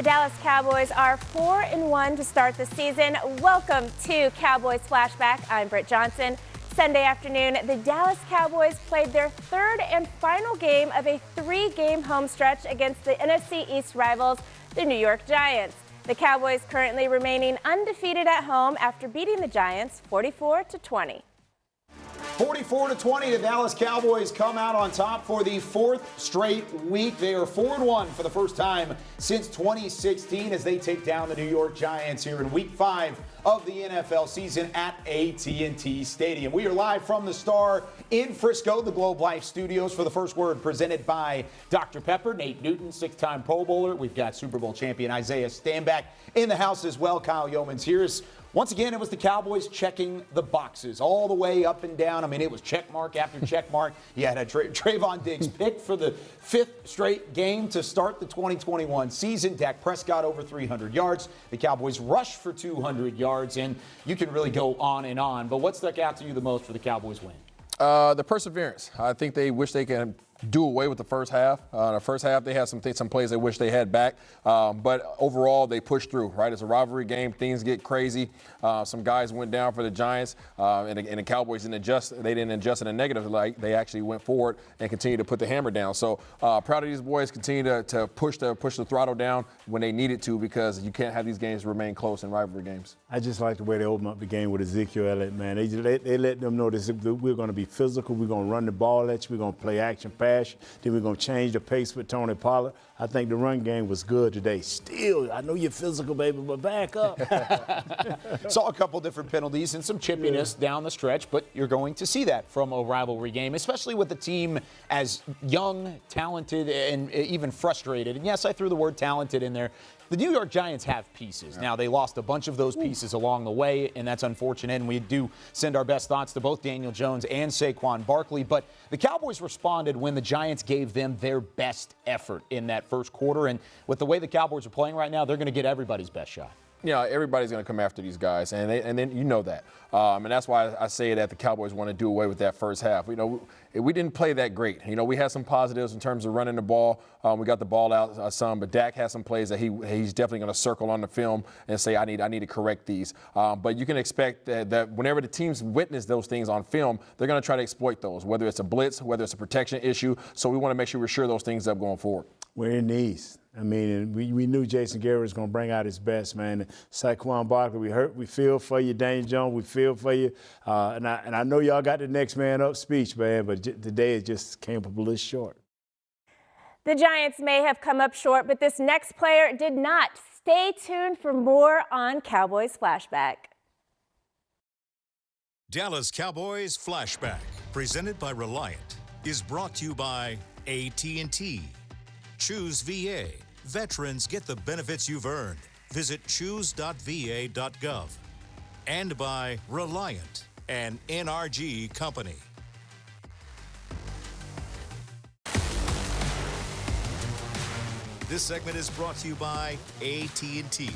The Dallas Cowboys are 4-1 to start the season. Welcome to Cowboys Flashback. I'm Britt Johnson. Sunday afternoon, the Dallas Cowboys played their third and final game of a 3-game home stretch against the NFC East rivals, the New York Giants. The Cowboys currently remaining undefeated at home after beating the Giants 44-20. 44-20, the Dallas Cowboys come out on top for the 4th straight week. They are 4-1 for the first time since 2016 as they take down the New York Giants here in Week 5 of the NFL season at AT&T Stadium. We are live from the Star in Frisco, the Globe Life Studios, for the First Word presented by Dr. Pepper. Nate Newton, 6-time Pro Bowler. We've got Super Bowl champion Isaiah Stanback in the house as well. Kyle Yeomans here. Once again, it was the Cowboys checking the boxes all the way up and down. I mean, it was check mark after check mark. You had a Trayvon Diggs pick for the 5th straight game to start the 2021 season. Dak Prescott over 300 yards. The Cowboys rushed for 200 yards, and you can really go on and on. But what stuck out to you the most for the Cowboys win? The perseverance. I think they wish they could do away with the first half. The first half, they had some plays they wish they had back. But overall, they pushed through, right? It's a rivalry game. Things get crazy. Some guys went down for the Giants, and the Cowboys didn't adjust. They didn't adjust in a negative light. They actually went forward and continued to put the hammer down. So proud of these boys. Continue to push the throttle down when they needed to, because you can't have these games remain close in rivalry games. I just like the way they opened up the game with Ezekiel Elliott, man. They let them know this, we're going to be physical. We're going to run the ball at you. We're going to play action pass. Then we're going to change the pace with Tony Pollard. I think the run game was good today. Still, I know you're physical, baby, but back up. Saw a couple different penalties and some chippiness down the stretch, but you're going to see that from a rivalry game, especially with a team as young, talented, and even frustrated. And yes, I threw the word talented in there. The New York Giants have pieces. Now, they lost a bunch of those pieces along the way, and that's unfortunate. And we do send our best thoughts to both Daniel Jones and Saquon Barkley. But the Cowboys responded when the Giants gave them their best effort in that first quarter. And with the way the Cowboys are playing right now, they're going to get everybody's best shot. Yeah, everybody's going to come after these guys, and then you know that. And that's why I say that the Cowboys want to do away with that first half. You know, we didn't play that great. You know, we had some positives in terms of running the ball. We got the ball out some, but Dak has some plays that he's definitely going to circle on the film and say, I need to correct these. But you can expect that whenever the teams witness those things on film, they're going to try to exploit those, whether it's a blitz, whether it's a protection issue. So we want to make sure we're sure those things up going forward. We're in the East. I mean, we knew Jason Garrett was going to bring out his best, man. Saquon Barkley, we feel for you. Daniel Jones, we feel for you. And I know y'all got the next man up speech, man, but today it just came up a little short. The Giants may have come up short, but this next player did not. Stay tuned for more on Cowboys Flashback. Dallas Cowboys Flashback, presented by Reliant, is brought to you by AT&T. Choose VA. Veterans get the benefits you've earned. Visit choose.va.gov. And by Reliant, an NRG company. This segment is brought to you by AT&T.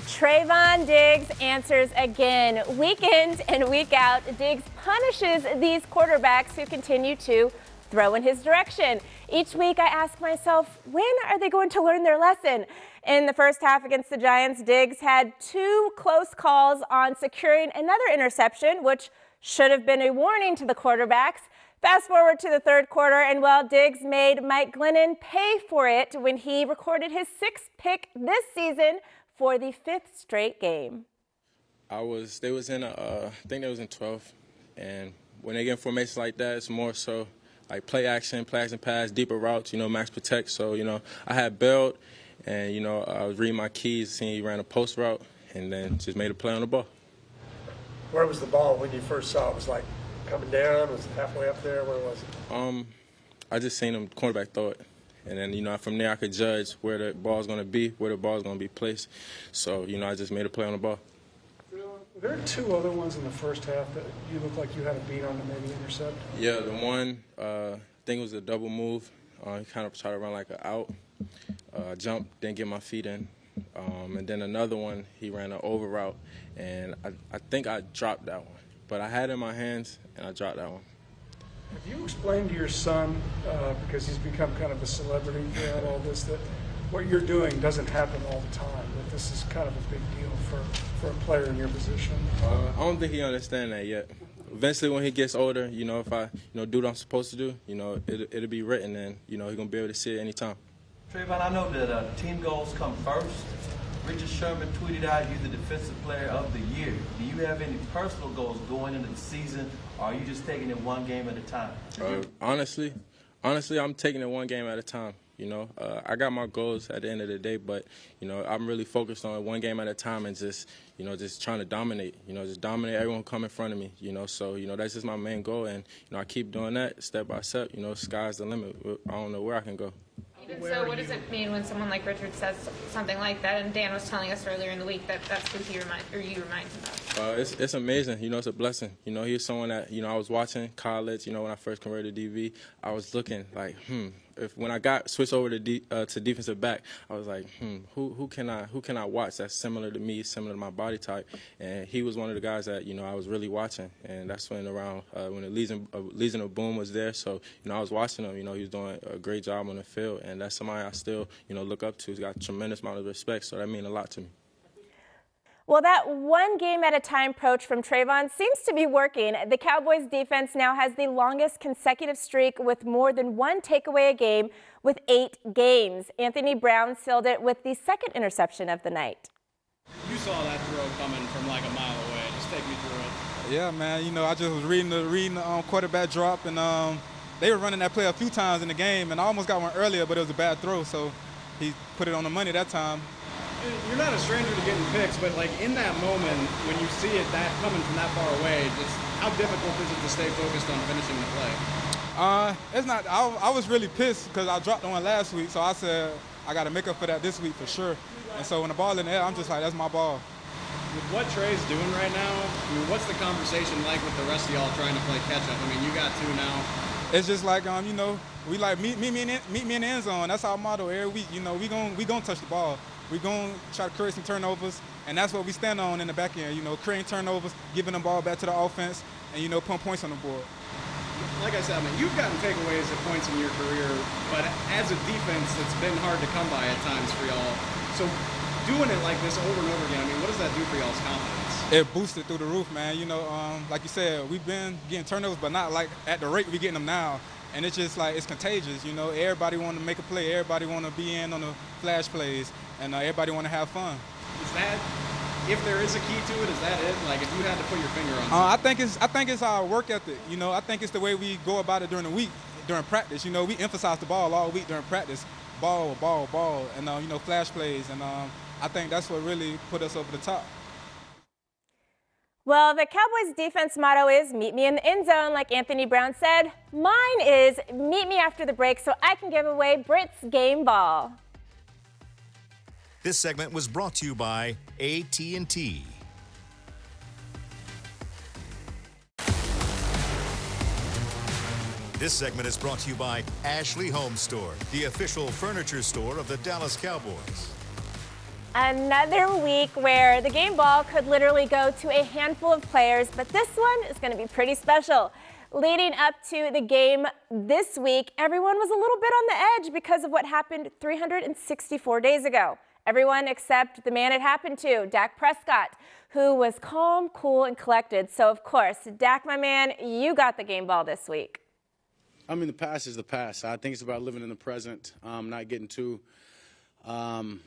Trayvon Diggs answers again. Week in and week out, Diggs punishes these quarterbacks who continue to throw in his direction. Each week I ask myself, when are they going to learn their lesson? In the first half against the Giants, Diggs had 2 close calls on securing another interception, which should have been a warning to the quarterbacks. Fast forward to the third quarter, and well, Diggs made Mike Glennon pay for it when he recorded his 6th pick this season for the 5th straight game. They was in I think they was in 12, and when they get in formations like that, it's more so like play action pass, deeper routes, max protect. So, I had bailed, and, I was reading my keys, seeing he ran a post route, and then just made a play on the ball. Where was the ball when you first saw it? Was it like coming down? Was it halfway up there? Where was it? I just seen him cornerback throw it. And then, from there I could judge where the ball's going to be, where the ball's going to be placed. So, I just made a play on the ball. There are 2 other ones in the first half that you look like you had a beat on to maybe intercept. Yeah, the one, I think it was a double move. He kind of tried to run like an out. Jumped, didn't get my feet in. And then another one, he ran an over route, and I think I dropped that one. But I had it in my hands, and I dropped that one. Have you explained to your son, because he's become kind of a celebrity throughout all this, that what you're doing doesn't happen all the time, that this is kind of a big deal for a player in your position? I don't think he understands that yet. Eventually, when he gets older, if I, do what I'm supposed to do, it'll be written, and, he's going to be able to see it anytime. Trayvon, I know that team goals come first. Richard Sherman tweeted out you the defensive player of the year. Do you have any personal goals going into the season, or are you just taking it one game at a time? Honestly, I'm taking it one game at a time. I got my goals at the end of the day, but, I'm really focused on it one game at a time and just trying to dominate, just dominate everyone come in front of me, So, that's just my main goal, and, I keep doing that step by step, sky's the limit. I don't know where I can go. Even so, what does it mean when someone like Richard says something like that? And Dan was telling us earlier in the week that that's who you remind him of. It's amazing. It's a blessing. He's someone that, I was watching college, when I first converted to DV, I was looking like, when I got switched over to defensive back, I was like, who can I watch that's similar to me, similar to my body type? And he was one of the guys that, I was really watching. And that's when when the Legion of Boom was there. So, I was watching him, he was doing a great job on the field. And that's somebody I still, look up to. He's got a tremendous amount of respect. So that means a lot to me. Well, that one game at a time approach from Trayvon seems to be working. The Cowboys defense now has the longest consecutive streak with more than one takeaway a game with 8 games. Anthony Brown sealed it with the second interception of the night. You saw that throw coming from like a mile away. Just take me through it. Yeah, man. I just was reading the quarterback drop, and they were running that play a few times in the game, and I almost got one earlier, but it was a bad throw, so he put it on the money that time. You're not a stranger to getting picks, but like in that moment when you see it that coming from that far away, just how difficult is it to stay focused on finishing the play? It's not. I was really pissed because I dropped one last week, so I said I got to make up for that this week for sure. And so when the ball in the air, I'm just like, that's my ball. With what Trey's doing right now, what's the conversation like with the rest of y'all trying to play catch up? You got 2 now. It's just like we like meet me in the end zone. That's our motto every week. We gonna touch the ball. We're going to try to create some turnovers, and that's what we stand on in the back end, creating turnovers, giving the ball back to the offense, and, putting points on the board. Like I said, you've gotten takeaways at points in your career, but as a defense, it's been hard to come by at times for y'all. So doing it like this over and over again, what does that do for y'all's confidence? It boosted through the roof, man. Like you said, we've been getting turnovers, but not like at the rate we're getting them now. And it's just like, it's contagious, Everybody want to make a play. Everybody want to be in on the flash plays. And everybody want to have fun. Is that, if there is a key to it, is that it? Like if you had to put your finger on something? I think it's our work ethic. I think it's the way we go about it during the week, during practice. We emphasize the ball all week during practice. Ball, and, flash plays. And I think that's what really put us over the top. Well, the Cowboys defense motto is meet me in the end zone, like Anthony Brown said. Mine is meet me after the break so I can give away Britt's game ball. This segment was brought to you by AT&T. This segment is brought to you by Ashley Home Store, the official furniture store of the Dallas Cowboys. Another week where the game ball could literally go to a handful of players, but this one is going to be pretty special. Leading up to the game this week, everyone was a little bit on the edge because of what happened 364 days ago. Everyone except the man it happened to, Dak Prescott, who was calm, cool, and collected. So, of course, Dak, my man, you got the game ball this week. The past is the past. I think it's about living in the present, not getting too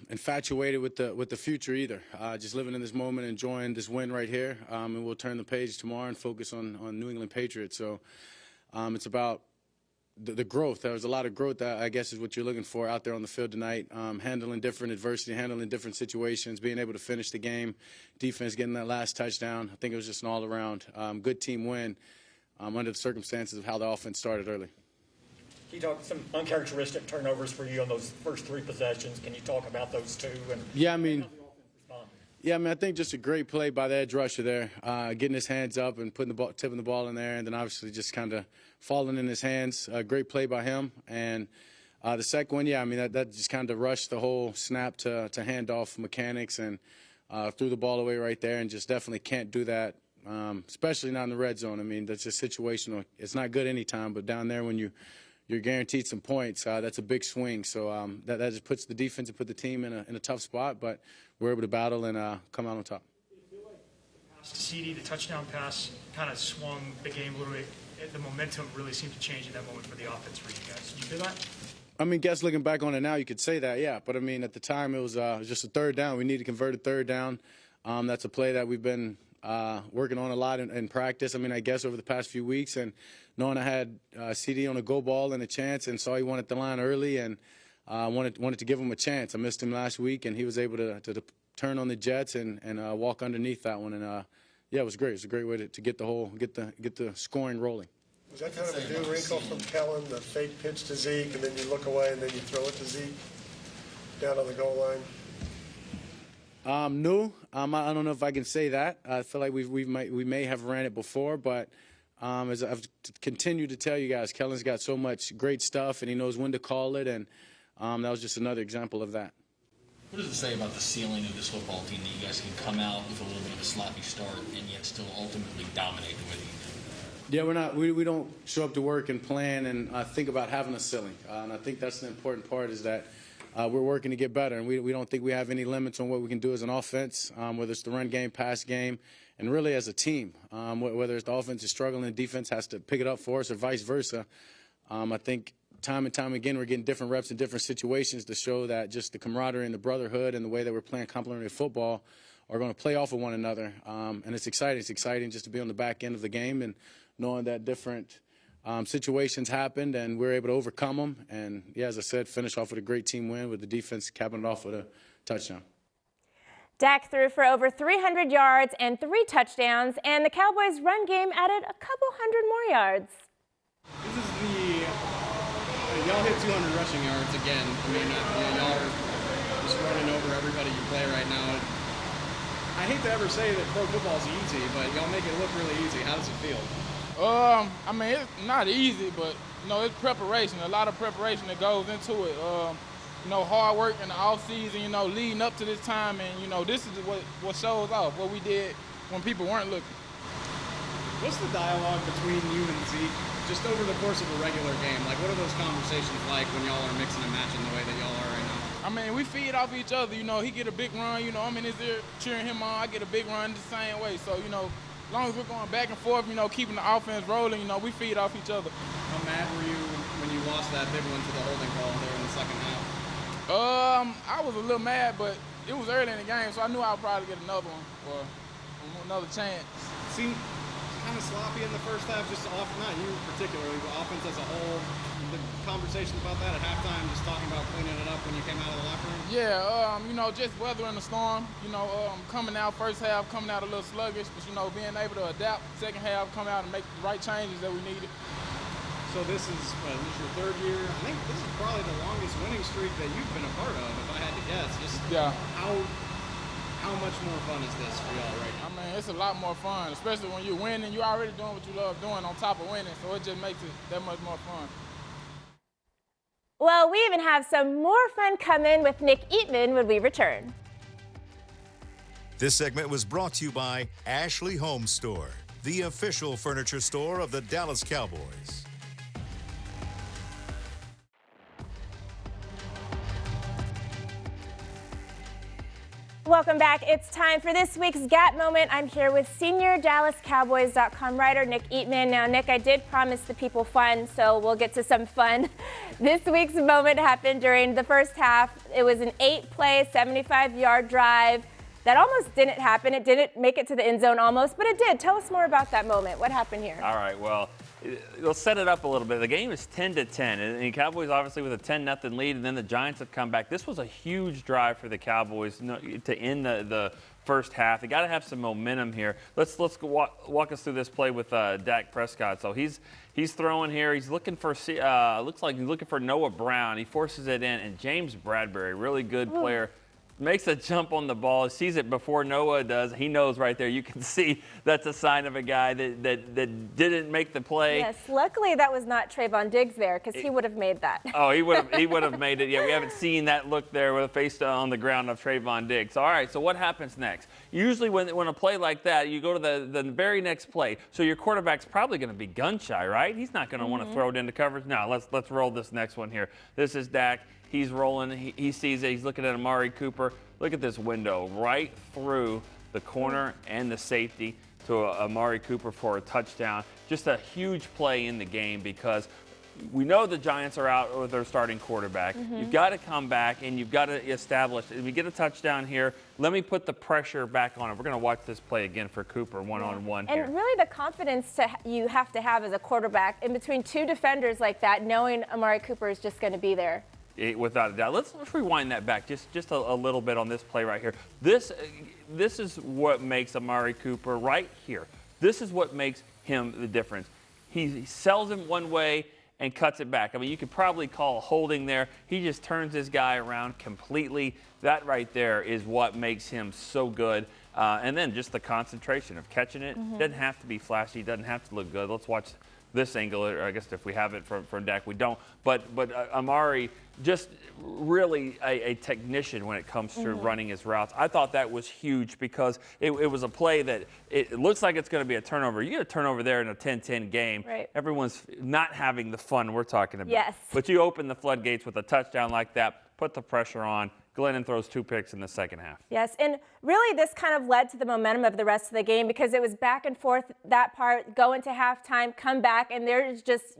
infatuated with the future either. Just living in this moment, enjoying this win right here, and we'll turn the page tomorrow and focus on New England Patriots. So it's about the growth. There was a lot of growth, that I guess is what you're looking for out there on the field tonight, handling different adversity, handling different situations, being able to finish the game, defense getting that last touchdown. I think it was just an all-around good team win under the circumstances of how the offense started early. Can you talk some uncharacteristic turnovers for you on those first 3 possessions? Can you talk about those 2? I think just a great play by the edge rusher there, getting his hands up and tipping the ball in there, and then obviously just kind of falling in his hands. A great play by him. And the second one, that just kind of rushed the whole snap to handoff mechanics and threw the ball away right there, and just definitely can't do that, especially not in the red zone. That's just situational. It's not good anytime, but down there when you you're guaranteed some points. That's a big swing. So that just puts the defense and put the team in a tough spot, but we're able to battle and come out on top. The CD, the touchdown pass, kind of swung the game a little bit. The momentum really seemed to change in that moment for the offense for you guys. Did you feel that? I mean, guess looking back on it now, you could say that, yeah. But, I mean, at the time, it was just a third down. We needed to convert a third down. That's a play that we've been working on a lot in practice. I mean, I guess over the past few weeks. And knowing I had CD on a go ball and a chance and saw he wanted the line early and wanted to give him a chance. I missed him last week, and he was able to turn on the Jets and walk underneath that one. And, yeah, it was great. It was a great way to get the scoring rolling. Was that kind of a new wrinkle from Kellen, the fake pitch to Zeke, and then you look away and then you throw it to Zeke down on the goal line? No, I don't know if I can say that. I feel like we may have ran it before, but as I've continued to tell you guys, Kellen's got so much great stuff, and he knows when to call it, and that was just another example of that. What does it say about the ceiling of this football team that you guys can come out with a little bit of a sloppy start and yet still ultimately dominate the way that you do? Yeah, we don't show up to work and plan and think about having a ceiling. And I think that's the important part is that we're working to get better. And we don't think we have any limits on what we can do as an offense, whether it's the run game, pass game, and really as a team. Whether it's the offense is struggling, the defense has to pick it up for us or vice versa. I think time and time again we're getting different reps in different situations to show that just the camaraderie and the brotherhood and the way that we're playing complementary football are going to play off of one another. And it's exciting. It's exciting just to be on the back end of the game and knowing that different situations happened and we're able to overcome them. And, yeah, as I said, finish off with a great team win with the defense capping it off with a touchdown. Dak threw for over 300 yards and 3 touchdowns, and the Cowboys' run game added a couple hundred more yards. This is y'all hit 200 rushing yards again. I mean, y'all are just running over everybody you play right now. I hate to ever say that pro football is easy, but y'all make it look really easy. How does it feel? I mean, it's not easy, but, it's preparation, a lot of preparation that goes into it. Hard work in the offseason, leading up to this time, and, this is what shows off, what we did when people weren't looking. What's the dialogue between you and Zeke just over the course of a regular game? Like, what are those conversations like when y'all are mixing and matching the way that y'all are right now? I mean, we feed off each other, he get a big run, I'm in his ear cheering him on, I get a big run the same way, so, as long as we're going back and forth, keeping the offense rolling, we feed off each other. How mad were you when you lost that big one to the holding call there in the second half? I was a little mad, but it was early in the game, so I knew I would probably get another one or another chance. Seemed kind of sloppy in the first half, just off, not you particularly, but offense as a whole. The conversation about that at halftime, just talking about cleaning it up when you came out of the locker room? Yeah, just weathering the storm, coming out first half, coming out a little sluggish, but, being able to adapt second half, come out and make the right changes that we needed. So this is your third year. I think this is probably the longest winning streak that you've been a part of, if I had to guess. Just how much more fun is this for y'all right now? I mean, it's a lot more fun, especially when you're winning. You're already doing what you love doing on top of winning, so it just makes it that much more fun. Well, we even have some more fun coming with Nick Eatman when we return. This segment was brought to you by Ashley Home Store, the official furniture store of the Dallas Cowboys. Welcome back. It's time for this week's Gap Moment. I'm here with senior DallasCowboys.com writer Nick Eatman. Now, Nick, I did promise the people fun, so we'll get to some fun. This week's moment happened during the first half. It was an 8-play, 75-yard drive that almost didn't happen. It didn't make it to the end zone almost, but it did. Tell us more about that moment. What happened here? All right, well, let's set it up a little bit. The game is 10-10, and the Cowboys obviously with a 10-0 lead, and then the Giants have come back. This was a huge drive for the Cowboys to end the first half. They got to have some momentum here. Let's walk us through this play with Dak Prescott. So he's throwing here. He's looking for looks like he's looking for Noah Brown. He forces it in, and James Bradbury, really good player, makes a jump on the ball, sees it before Noah does. He knows right there. You can see that's a sign of a guy that didn't make the play. Yes, luckily that was not Trayvon Diggs there, because he would have made that. Oh, he would have made it. Yeah, we haven't seen that look there with a face on the ground of Trayvon Diggs. All right, so what happens next? Usually when a play like that, you go to the very next play. So your quarterback's probably going to be gun shy, right? He's not going to want to throw it into coverage. No, let's roll this next one here. This is Dak. He's rolling. He sees it. He's looking at Amari Cooper. Look at this window right through the corner and the safety to Amari Cooper for a touchdown. Just a huge play in the game because we know the Giants are out with their starting quarterback. You've got to come back and you've got to establish. If we get a touchdown here, let me put the pressure back on it. We're going to watch this play again for Cooper one-on-one here. And really the confidence you have to have as a quarterback in between two defenders like that, knowing Amari Cooper is just going to be there. Without a doubt. Let's rewind that back just a little bit on this play right here. This is what makes Amari Cooper right here. This is what makes him the difference. He sells him one way and cuts it back. I mean, you could probably call a holding there. He just turns this guy around completely. That right there is what makes him so good. And then just the concentration of catching it. Doesn't have to be flashy. Doesn't have to look good. Let's watch this angle, or I guess if we have it from Dak, we don't. But Amari, just really a technician when it comes to running his routes. I thought that was huge because it was a play that it looks like it's going to be a turnover. You get a turnover there in a 10-10 game. Right. Everyone's not having the fun we're talking about. Yes. But you open the floodgates with a touchdown like that, put the pressure on. Glennon throws 2 picks in the second half. Yes, and really this kind of led to the momentum of the rest of the game because it was back and forth, that part, go into halftime, come back, and there's just,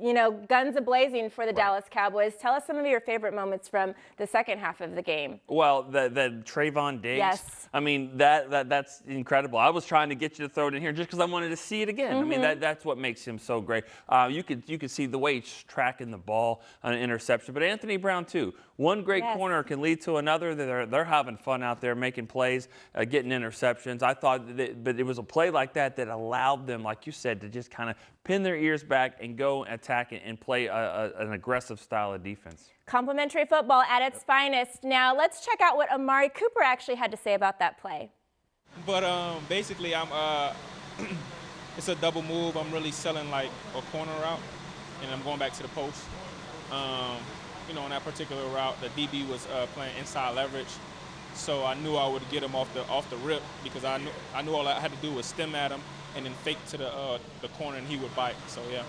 guns a-blazing for the Dallas Cowboys. Tell us some of your favorite moments from the second half of the game. Well, the Trayvon Diggs. Yes. I mean, that's incredible. I was trying to get you to throw it in here just because I wanted to see it again. I mean, that's what makes him so great. You could see the way he's tracking the ball on an interception. But Anthony Brown, too. One great corner can lead to another. They're having fun out there making plays, getting interceptions. I thought but it was a play like that allowed them, like you said, to just kind of pin their ears back and go attack and play an aggressive style of defense. Complimentary football at its finest. Now let's check out what Amari Cooper actually had to say about that play. But basically, it's a double move. I'm really selling like a corner route, and I'm going back to the post. On that particular route, the DB was playing inside leverage, so I knew I would get him off the rip because I knew all I had to do was stem at him and then fake to the corner, and he would bite. So yeah.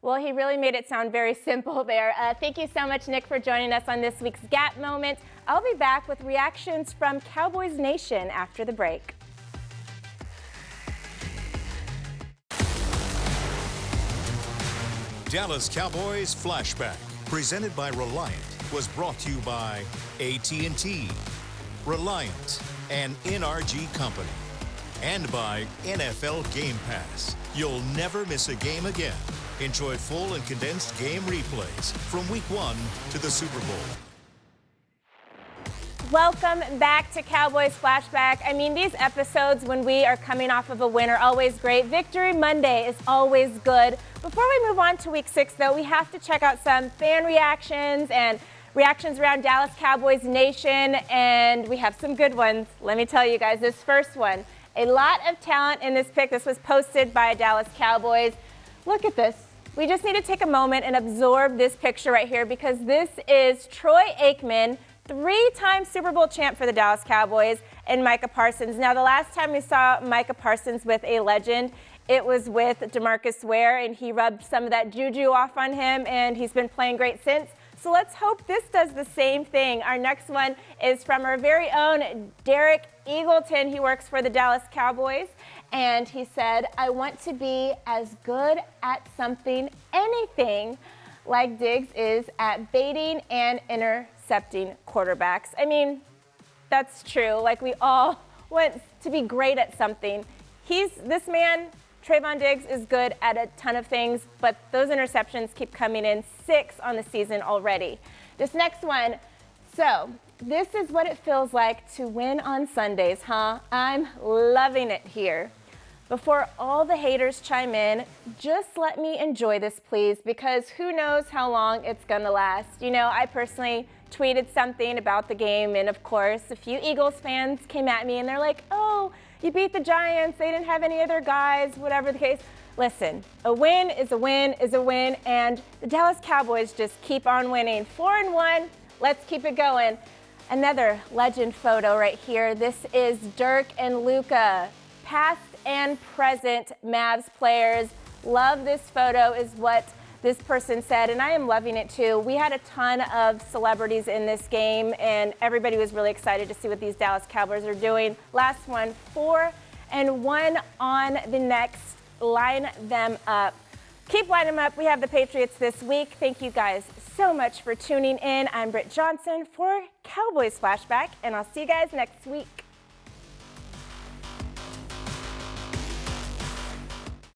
Well, he really made it sound very simple there. Thank you so much, Nick, for joining us on this week's Gap Moment. I'll be back with reactions from Cowboys Nation after the break. Dallas Cowboys Flashback, presented by Reliant, was brought to you by AT&T, Reliant, an NRG company, and by NFL Game Pass. You'll never miss a game again. Enjoy full and condensed game replays from Week 1 to the Super Bowl. Welcome back to Cowboys Flashback. I mean, these episodes when we are coming off of a win are always great. Victory Monday is always good. Before we move on to Week 6, though, we have to check out some fan reactions and reactions around Dallas Cowboys Nation, and we have some good ones. Let me tell you guys, this first one, a lot of talent in this pic. This was posted by Dallas Cowboys. Look at this. We just need to take a moment and absorb this picture right here because this is Troy Aikman, 3-time Super Bowl champ for the Dallas Cowboys, and Micah Parsons. Now, the last time we saw Micah Parsons with a legend, it was with DeMarcus Ware, and he rubbed some of that juju off on him, and he's been playing great since. So let's hope this does the same thing. Our next one is from our very own Derek Eagleton. He works for the Dallas Cowboys, and he said, I want to be as good at something, anything, like Diggs is at baiting and intercepting quarterbacks. I mean, that's true. Like, we all want to be great at something. This man, Trayvon Diggs, is good at a ton of things, but those interceptions keep coming in, 6 on the season already. This next one, so this is what it feels like to win on Sundays, huh? I'm loving it here. Before all the haters chime in, just let me enjoy this, please, because who knows how long it's going to last. You know, I personally tweeted something about the game, and of course, a few Eagles fans came at me and they're like, oh, you beat the Giants, they didn't have any other guys, whatever the case. Listen, a win is a win is a win, and the Dallas Cowboys just keep on winning. 4-1, let's keep it going. Another legend photo right here. This is Dirk and Luka, past and present Mavs players. Love this photo is what this person said, and I am loving it too. We had a ton of celebrities in this game, and everybody was really excited to see what these Dallas Cowboys are doing. Last one, 4-1 on the next. Line them up. Keep lining them up. We have the Patriots this week. Thank you guys so much for tuning in. I'm Britt Johnson for Cowboys Flashback, and I'll see you guys next week.